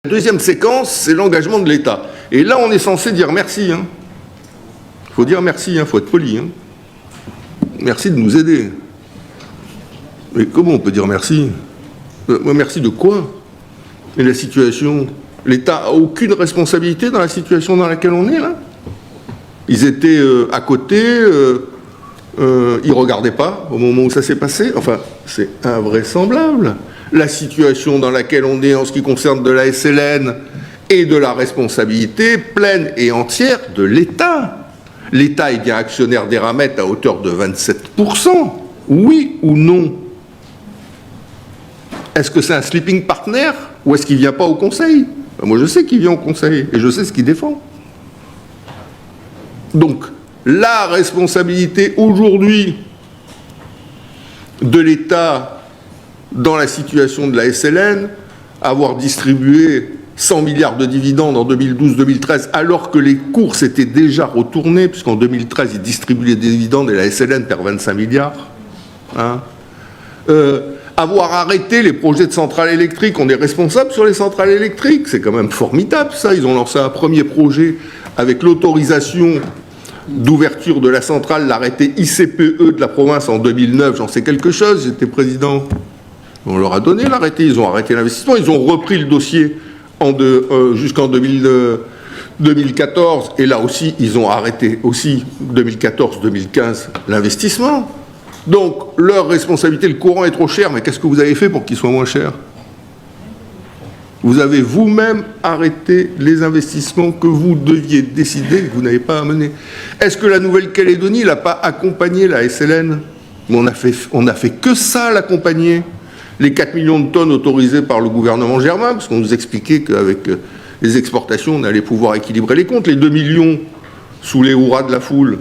La deuxième séquence, c'est l'engagement de l'État. Et là, on est censé dire merci. Il faut dire merci, il faut être poli. Merci de nous aider. Mais comment on peut dire merci? Merci de quoi? Et la situation, l'État n'a aucune responsabilité dans la situation dans laquelle on est, là. Ils étaient à côté, ils ne regardaient pas au moment où ça s'est passé. Enfin, c'est invraisemblable. La situation dans laquelle on est en ce qui concerne de la SLN et de la responsabilité pleine et entière de l'État. L'État est bien actionnaire d'Eramet à hauteur de 27%. Oui ou non? Est-ce que c'est un sleeping partner ou est-ce qu'il ne vient pas au Conseil? Moi, je sais qu'il vient au Conseil et je sais ce qu'il défend. Donc, la responsabilité aujourd'hui de l'État dans la situation de la SLN, avoir distribué 100 milliards de dividendes en 2012-2013, alors que les cours s'étaient déjà retournés, puisqu'en 2013, ils distribuaient des dividendes et la SLN perd 25 milliards. Avoir arrêté les projets de centrales électriques, on est responsable sur les centrales électriques, c'est quand même formidable ça. Ils ont lancé un premier projet avec l'autorisation d'ouverture de la centrale, l'arrêté ICPE de la province en 2009, j'en sais quelque chose, j'étais président. On leur a donné l'arrêté, ils ont arrêté l'investissement, ils ont repris le dossier jusqu'en 2014, et là aussi, ils ont arrêté aussi 2014-2015 l'investissement. Donc, leur responsabilité, le courant est trop cher, mais qu'est-ce que vous avez fait pour qu'il soit moins cher? Vous avez vous-même arrêté les investissements que vous deviez décider, que vous n'avez pas à mener. Est-ce que la Nouvelle-Calédonie n'a pas accompagné la SLN? Mais on n'a fait que ça, l'accompagner. Les 4 millions de tonnes autorisées par le gouvernement germain, parce qu'on nous expliquait qu'avec les exportations, on allait pouvoir équilibrer les comptes. Les 2 millions sous les hurrahs de la foule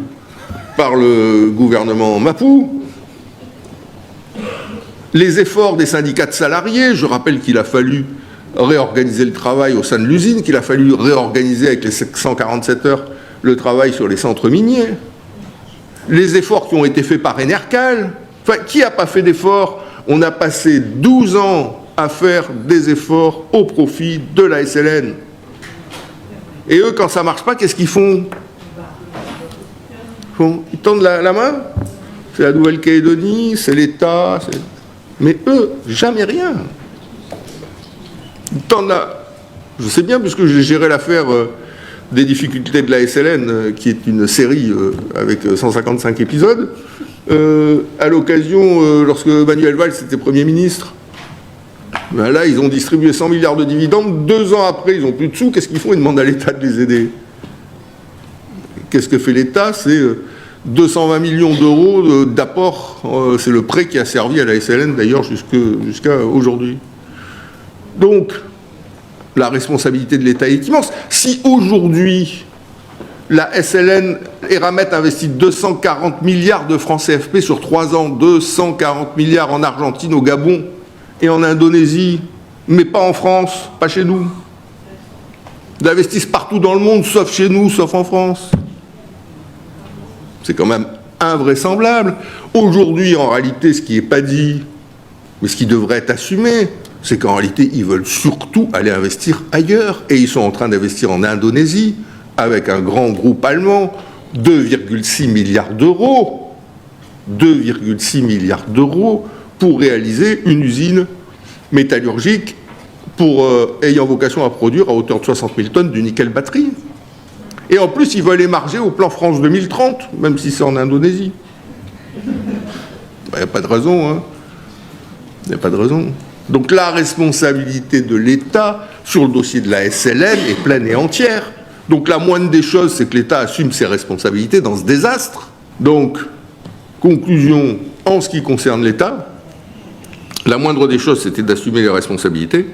par le gouvernement Mapou. Les efforts des syndicats de salariés, je rappelle qu'il a fallu réorganiser le travail au sein de l'usine, qu'il a fallu réorganiser avec les 147 heures le travail sur les centres miniers. Les efforts qui ont été faits par Enercal. Enfin, qui n'a pas fait d'efforts? On a passé 12 ans à faire des efforts au profit de la SLN. Et eux, quand ça ne marche pas, qu'est-ce qu'ils font? Ils tendent la main? C'est la Nouvelle-Calédonie, c'est l'État, mais eux, jamais rien. Je sais bien, puisque j'ai géré l'affaire des difficultés de la SLN, qui est une série avec 155 épisodes, à l'occasion, lorsque Manuel Valls était Premier ministre, ben là, ils ont distribué 100 milliards de dividendes. 2 ans après, ils n'ont plus de sous. Qu'est-ce qu'ils font? Ils demandent à l'État de les aider. Qu'est-ce que fait l'État? C'est 220 millions d'euros d'apport. C'est le prêt qui a servi à la SLN, d'ailleurs, jusqu'à aujourd'hui. Donc, la responsabilité de l'État est immense. Si aujourd'hui, la SLN, Eramet investit 240 milliards de francs CFP sur 3 ans, 240 milliards en Argentine, au Gabon et en Indonésie, mais pas en France, pas chez nous. Ils investissent partout dans le monde, sauf chez nous, sauf en France. C'est quand même invraisemblable. Aujourd'hui, en réalité, ce qui n'est pas dit, mais ce qui devrait être assumé, c'est qu'en réalité, ils veulent surtout aller investir ailleurs. Et ils sont en train d'investir en Indonésie, avec un grand groupe allemand, 2,6 milliards d'euros. 2,6 milliards d'euros pour réaliser une usine métallurgique ayant vocation à produire à hauteur de 60 000 tonnes du nickel batterie. Et en plus, ils veulent émarger au plan France 2030, même si c'est en Indonésie. Il n'y a pas de raison, Il n'y a pas de raison. Donc la responsabilité de l'État sur le dossier de la SLN est pleine et entière. Donc la moindre des choses, c'est que l'État assume ses responsabilités dans ce désastre. Donc, conclusion, en ce qui concerne l'État, la moindre des choses, c'était d'assumer les responsabilités.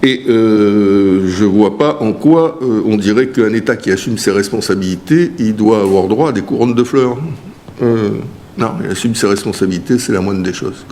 Et je ne vois pas en quoi on dirait qu'un État qui assume ses responsabilités, il doit avoir droit à des couronnes de fleurs. Non, il assume ses responsabilités, c'est la moindre des choses.